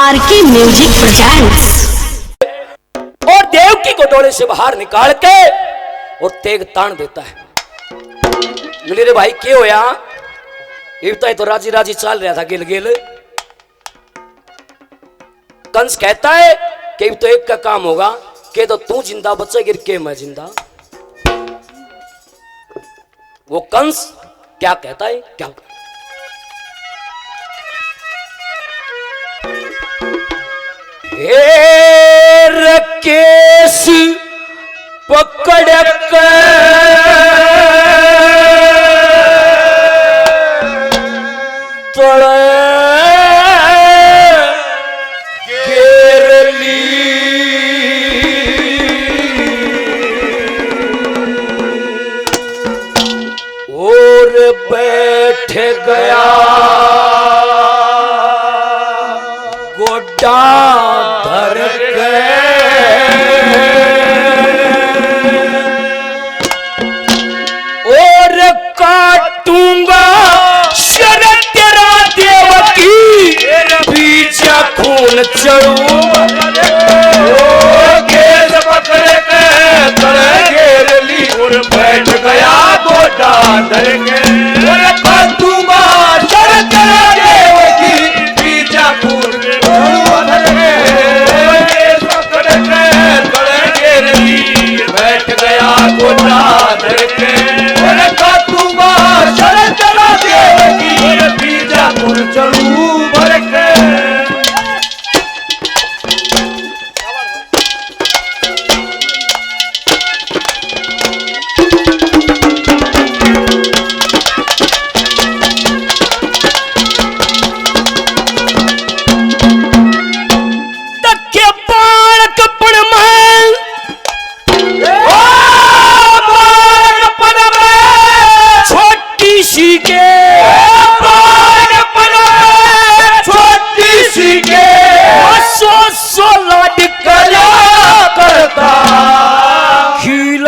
RK music presents. और देवकी को डोले से बाहर निकाल के और तेग तान देता है। मेरे भाई क्या होया? तो राजी राजी चल रहा था गिल गिल। कंस कहता है कि तो एक का काम होगा कि तो तू जिंदा बचा गिर के मैं जिंदा। वो कंस क्या कहता है? क्या केस पकड़ कर तड़े केरली और बैठ गया गोड्डा धर के और काटूंगा शरद तेरा देवकी पीछा खून चढ़ूंगा। केस पकड़ के तड़े घेर ली और बैठ गया गोड्डा धर के काटूंगा शरद तेरा देवकी पीछा खून बैठ गया गोड्डा धर के काटूंगा शरद तेरा देवकी पीछा खून चलू भर के।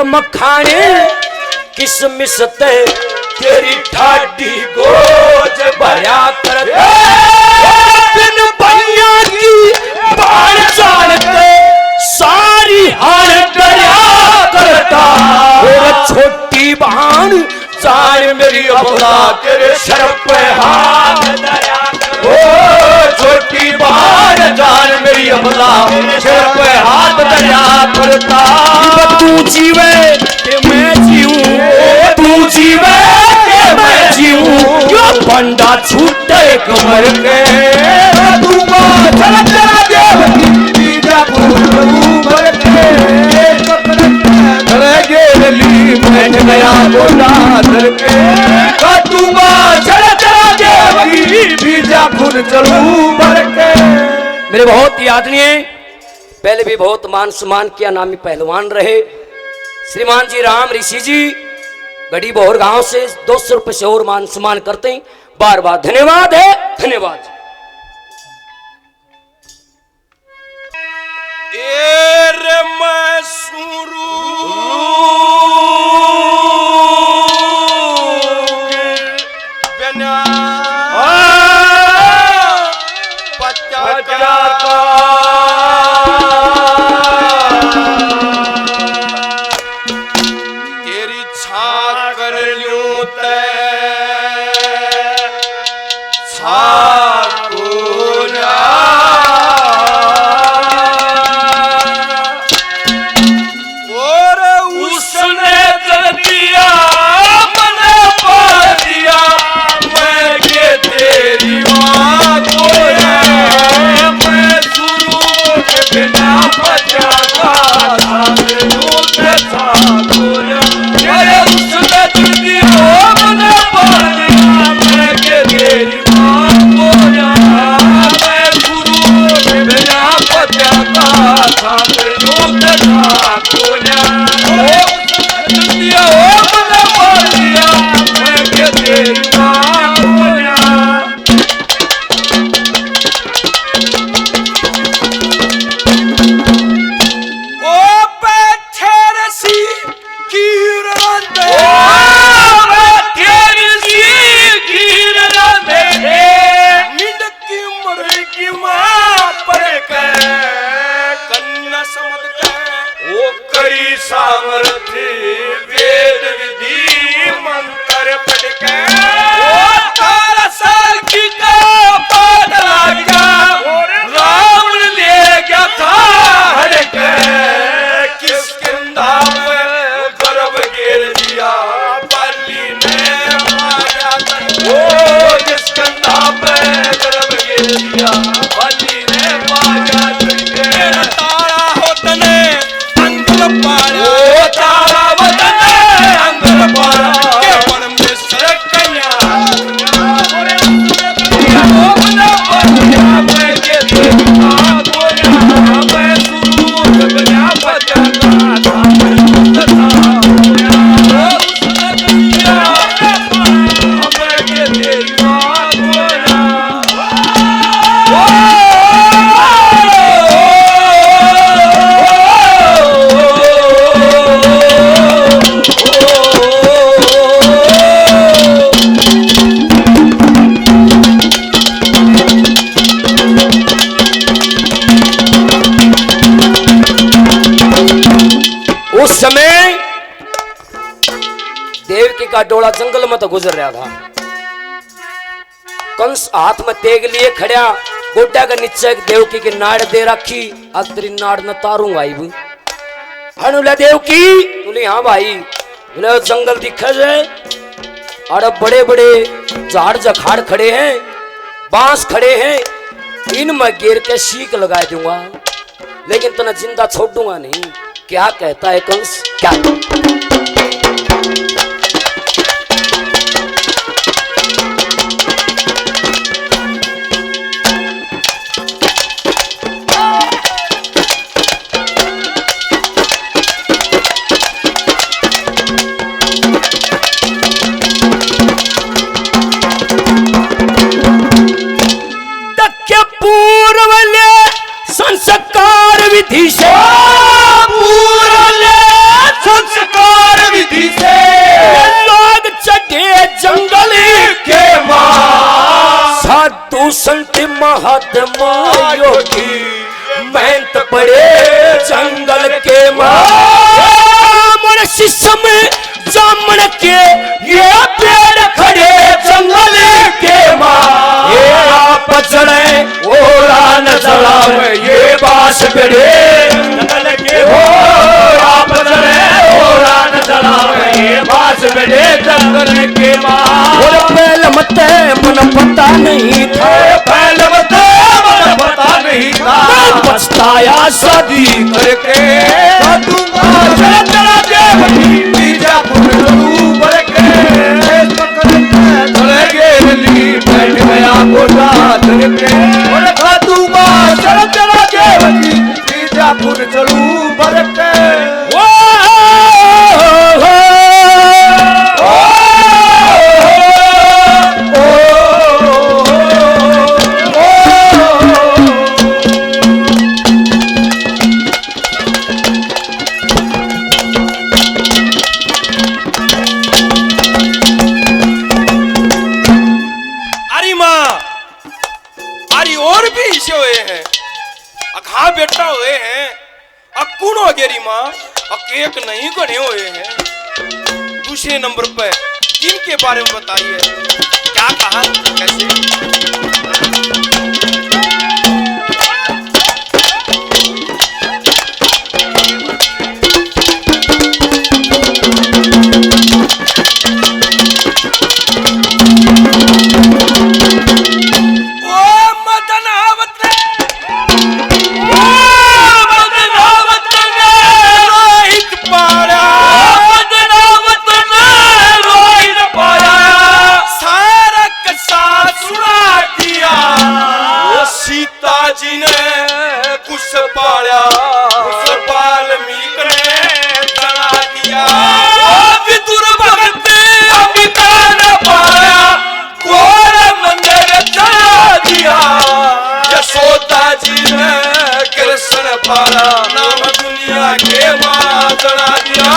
मखाने किसमिस ते तेरी ठाडी गोज भया करते बिन भैया की बाण जानते सारी हार डरा करता। और छोटी बहन जान मेरी अपना तेरे सर पे हाथ दया ओ छोटी बहन जान मेरी अपना सर पे हाथ दया करता। तू जीवे के मैं जीऊं, तू जीवे के मैं जीऊं, यो बंदा छूटे कमर के तू चला चला देवकी पीछा खून भर के धर घेरली बैठ गया गोड्डा धर के काटूंगा चला चला देवकी पीछा खून चलू भर के। मेरे बहुत ही आदरणीय पहले भी बहुत मान सम्मान किया नामी पहलवान रहे श्रीमान जी राम ऋषि जी गढ़ी बोहर गांव से 200 रुपए से और मान सम्मान करते हैं। बार बार धन्यवाद है, धन्यवाद। उस समय देवकी का डोला जंगल में तो गुजर रहा था। कंस हाथ में तेग लिए खड़ा, गोड्डा के नीचे देवकी की नाड़ दे रखी। अब तेरी नाड़ न तारूंगा हनुला देवकी बोले हाँ भाई। बोले जंगल दिखा जाए और बड़े बड़े झाड़ जखाड़ खड़े हैं, बांस खड़े हैं, इनमें गिर के सीख लगा दूंगा, लेकिन तना जिंदा छोड़ दूंगा नहीं। क्या कहता है कंस? क्या संस्कार विधि से, संस्कार विधि से लोग चढ़े जंगल के मां, साधु संत महात्मा योगी मेहनत पड़े जंगल के मां। मोर शिष्य में जामन के ये पेड़ खड़े जंगल के मां। ये आप चढ़े ओरा न चढ़ावे, ये बास बेड़े जंगल के हो आप चढ़े ओरा न चढ़ावे, ये बास बेड़े जंगल के मां। और पहले मते मन पता नहीं था, पहले मते मन पता नहीं था, पछताया शादी करके साधुंगा चला चला देवकी बीजापुर लड़ू बरके चले गेली बैठ गया गोटा धरके। और साधुंगा चला चला देवकी बीजापुर चलू बरके। बेटा हुए हैं अकुण वगैरह माँ केक नहीं गने हुए हैं। दूसरे नंबर पर इनके बारे में बताइए, क्या कहा कैसे? नाम दुनिया के मां चढ़ा दिया,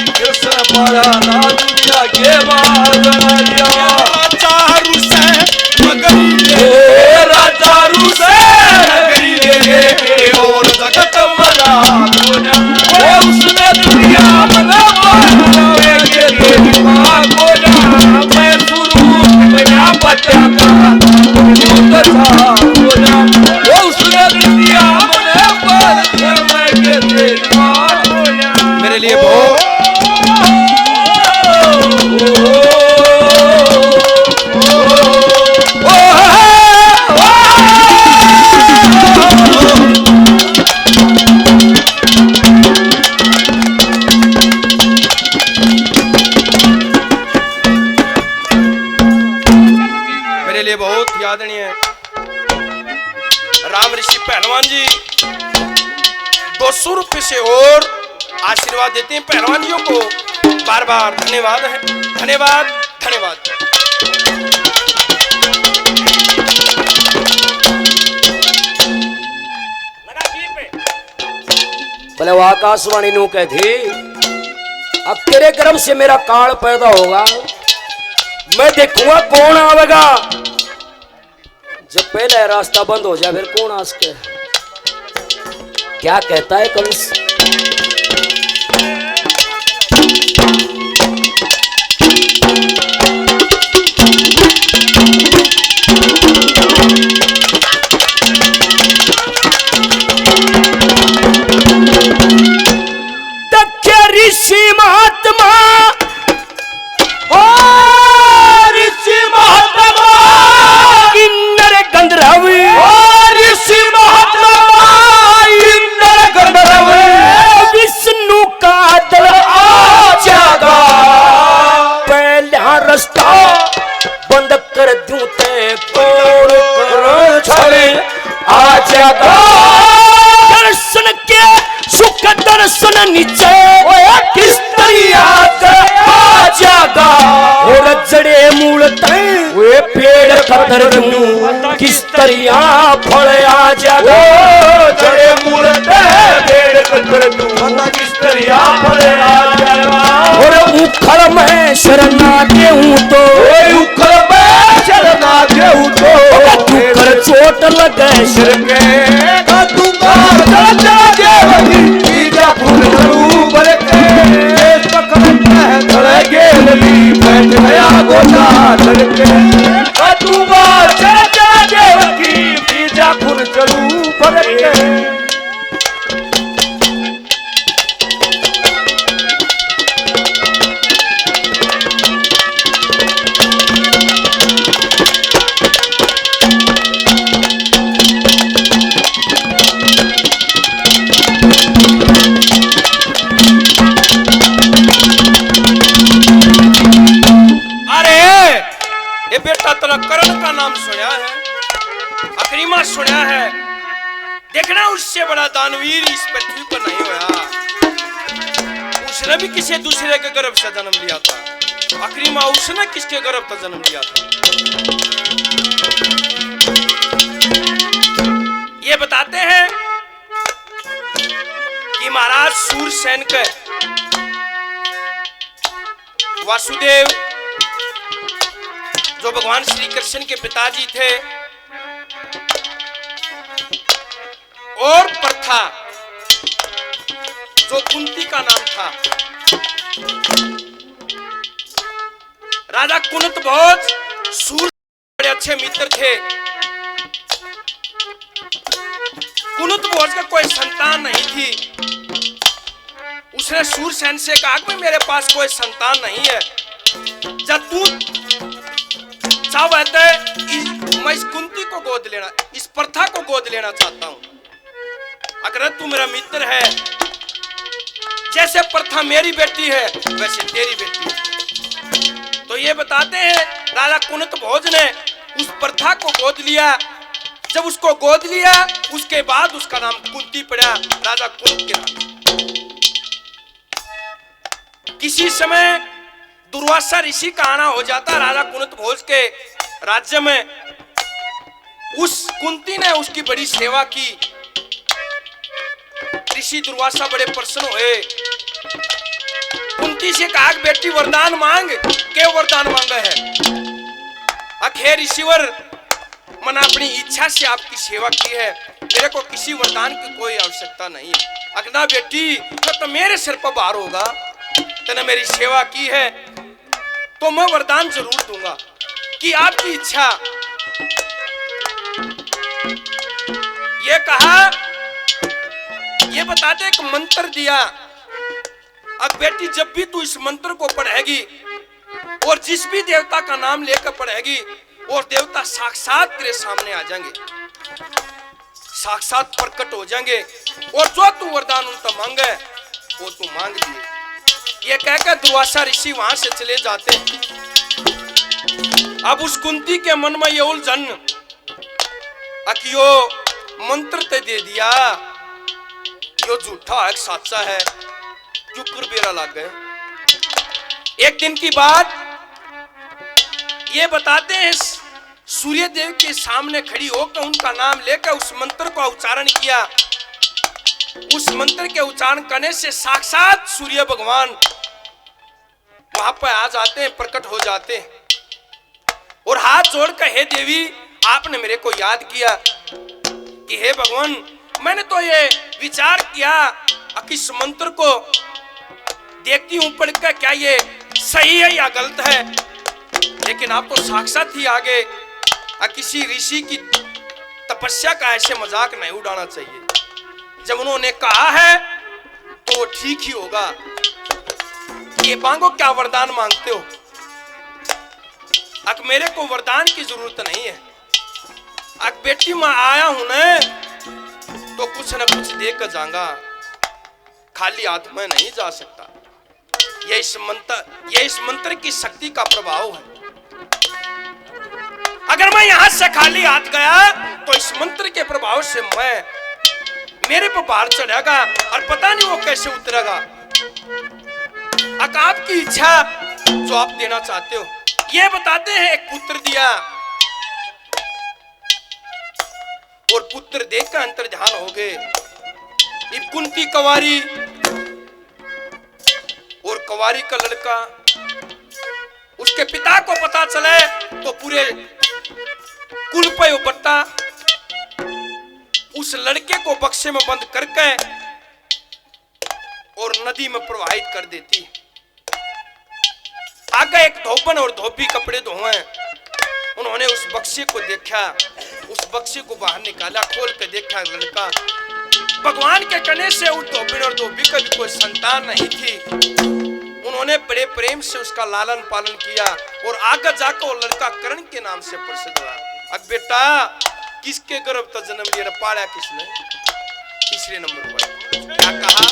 कृष्ण पारा नाम दुनिया के मां चढ़ा दिया। चारू से मगरी राजारू से नगरी ले और जगत मरा उसने दुनिया मना मैं शुरू मेरा बच्चा का मेरे लिए बहुत यादनीय राम ऋषि पहलवान जी 200 रुपए से और आशीर्वाद देते हैं पहलवानियों को। बार बार धन्यवाद है, धन्यवाद धन्यवाद। बोले वो आकाशवाणी नू कह थी अब तेरे गर्भ से मेरा काल पैदा होगा, मैं देखूंगा कौन आवेगा। जब पहले रास्ता बंद हो जाए फिर कौन आ सके। क्या कहता है कंस? रास्ता बंद कर दूं ते कौन कर छड़े आ जागा दर्शन के सुख दर्शन नीचे किस तरिया से आ जागा और जड़े मूल तय वे पेड़ खतर दूं किस तरिया फल आ जागा जड़े मूल पेड़ कतर दूं किस तरिया फल आ जागा और उखड़ में शरणा देऊं तो उखड़ में शरणा देऊं तो उखड़ चोट लगे सिर के दूंगा राजा देवकी बीजा फूल ऊपर के पकड़ता है धड़े गेली बैठ गया गोटा धड़के दूंगा राजा देवकी बीजा फूल चलू पर के करण का नाम सुना है, अकरीमा सुना है, देखना उससे बड़ा दानवीर इस पृथ्वी पर नहीं होया। उसने भी किसी दूसरे के गर्भ से जन्म लिया था। अकरीमा उसने किसके गर्भ से जन्म लिया था? ये बताते हैं कि महाराज सूरसेन के वासुदेव जो भगवान श्री कृष्ण के पिताजी थे और प्रथा जो कुंती का नाम था। राजा कुंत भोज सूर बड़े अच्छे मित्र थे। कुंत भोज का कोई संतान नहीं थी। उसने सूरसेन से कहा कि मेरे पास कोई संतान नहीं है, जब तू चाहता है मैं इस कुंती को गोद लेना, इस प्रथा को गोद लेना चाहता हूं। अगर तू मेरा मित्र है, जैसे प्रथा मेरी बेटी है वैसे तेरी बेटी है। तो ये बताते हैं राजा कुंत भोज ने उस प्रथा को गोद लिया। जब उसको गोद लिया उसके बाद उसका नाम कुंती पड़ा, राजा कुंत के नाम। किसी समय दुर्वासा ऋषि का आना हो जाता राजा कुंत भोज के राज्य में। उस कुंती ने उसकी बड़ी सेवा की। ऋषि दुर्वासा बड़े प्रसन्न हुए। कुंती से कहा बेटी वरदान मांग। क्या वरदान मांगा है? आखिर ऋषिवर मैंने अपनी इच्छा से आपकी सेवा की है, मेरे को किसी वरदान की कोई आवश्यकता नहीं है। अगना बेटी तो मेरे सिर पर भार होगा, तूने मेरी सेवा की है तो मैं वरदान जरूर दूंगा कि आपकी इच्छा। ये कहा, ये बताते एक मंत्र दिया। अब बेटी जब भी तू इस मंत्र को पढ़ेगी और जिस भी देवता का नाम लेकर पढ़ेगी और देवता साक्षात तेरे सामने आ जाएंगे, साक्षात प्रकट हो जाएंगे और जो तू वरदान उनका मांगे वो तू मांग लिए। ये कहकर दुर्वासा ऋषि वहां से चले जाते हैं। अब उस कुंती के मन में ये उलझन अकियो मंत्र ते दे दिया, यो झूठा है सच्चा है, क्यों कुरबेरा लग गए। एक दिन की बात ये बताते हैं, सूर्य देव के सामने खड़ी होकर उनका नाम लेकर उस मंत्र का उच्चारण किया। उस मंत्र के उच्चारण करने से साक्षात सूर्य भगवान वहां पर आ जाते हैं, प्रकट हो जाते हैं और हाथ जोड़कर, हे देवी आपने मेरे को याद किया कि हे भगवान मैंने तो ये विचार किया कि इस मंत्र को देखती हूं पढ़कर क्या ये सही है या गलत है, लेकिन आप तो साक्षात ही आगे किसी ऋषि की तपस्या का ऐसे मजाक नहीं उड़ाना चाहिए। जब उन्होंने कहा है तो वो ठीक ही होगा। ये मांगो, क्या वरदान मांगते हो? अब मेरे को वरदान की जरूरत नहीं है। अब बेटी मैं आया हूं ना तो कुछ न कुछ देकर जाऊंगा, खाली हाथ में नहीं जा सकता। ये इस मंत्र की शक्ति का प्रभाव है। अगर मैं यहां से खाली हाथ गया तो इस मंत्र के प्रभाव से मेरे पर भार चढ़ेगा और पता नहीं वो कैसे उतरेगा। आपकी इच्छा जो आप देना चाहते हो, ये बताते हैं। एक पुत्र दिया और पुत्र देखकर अंतर ध्यान हो गए। कुंती कवारी और कवारी का लड़का, उसके पिता को पता चले तो पूरे कुल पे उपट्टा उस लड़के को बक्से में बंद करके और नदी में प्रवाहित कर देती। आगे एक धोबन और धोबी कपड़े धोए, उन्होंने उस बक्से को देखा, उस बक्से को बाहर निकाला, खोल के देखा लड़का। भगवान के कहने से उस धोबन और धोबी का भी कोई संतान नहीं थी। उन्होंने बड़े प्रेम से उसका लालन पालन किया और आगे जाकर वो लड़का कर्ण के नाम से प्रसिद्ध हुआ। अब बेटा किसके गर्भ तक जन्म लिया, पाला किसने? तीसरे नंबर पर क्या कहा?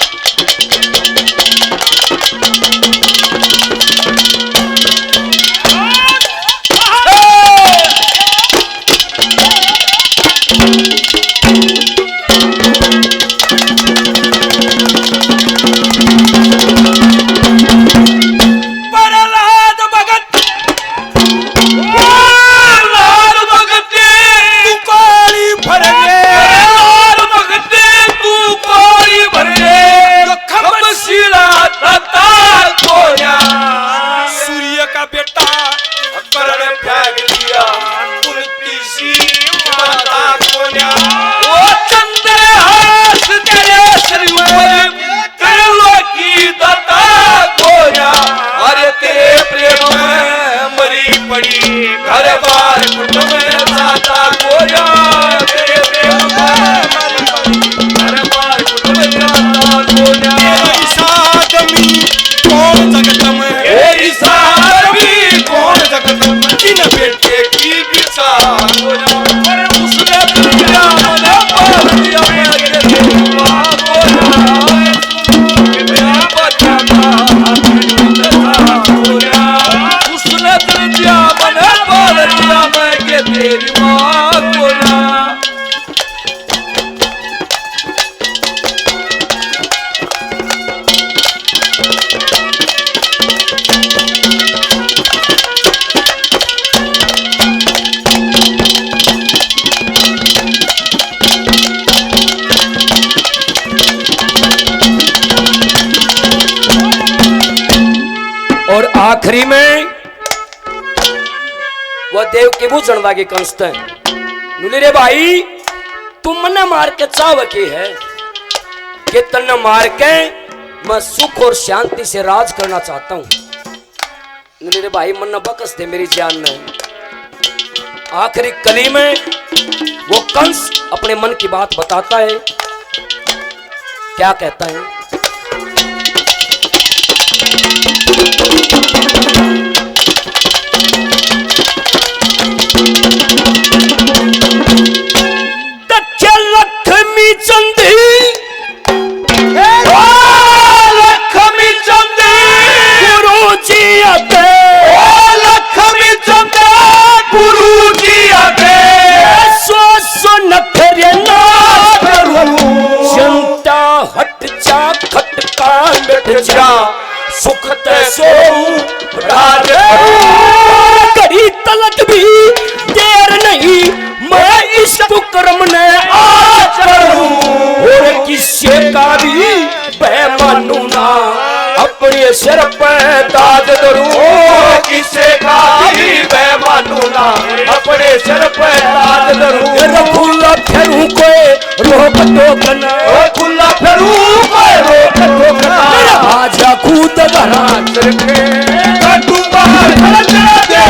आखिरी में वह देव के भूषण वागे कंस्त नुली रे भाई, तुम मने मार के चाव की है कि तन्ने मार के मैं सुख और शांति से राज करना चाहता हूं। नुली रे भाई मन बकस दे मेरी जान में। आखिरी कली में वो कंस अपने मन की बात बताता है। क्या कहता है? लक्ष्मी चंदी लक्ष्मी चंदी गुरु जी आते, लक्ष्मी चंदी गुरु जी आते, सो नखरे ना करूं, चिंता हट जा खटका मिट जा, सुख ते सो राज करी तलक भी देर नहीं, मैं इस कुकर्म ने आज करूं और किसी का भी बेमानू ना, अपने सिर पे ताज धरूं, किसी का भी बेमानू ना, अपने सिर पे ताज धरूं, खुला फेरू कोई रोक टोक न, खुला फेरू कोई रोक टोक न, आजा कूद धरा करके कटुंबा चला दे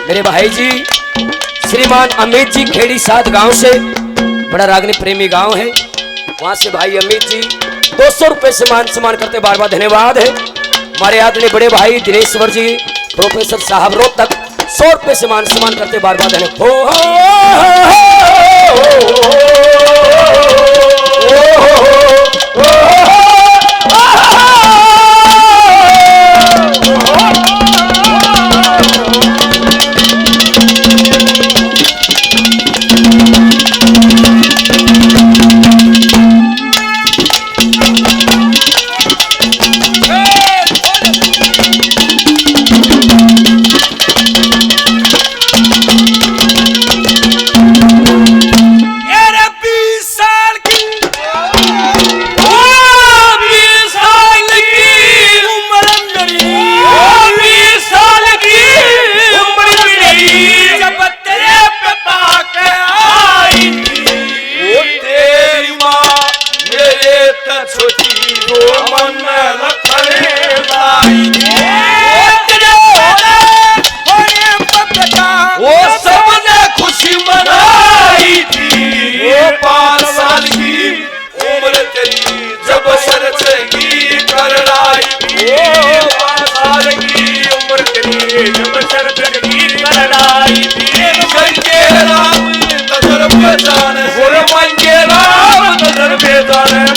मेरे भाई जी श्रीमान अमित जी खेड़ी साथ गांव से, बड़ा रागनी प्रेमी गांव है, वहां से भाई अमित जी 200 रुपए से मान सम्मान करते बार बार धन्यवाद है। हमारे आदरणीय बड़े भाई दिनेश्वर जी प्रोफेसर साहब रोहतक 100 रुपए से मान सम्मान करते बार बार धन्यवाद।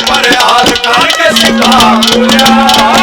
पर हाथ काट के सिखा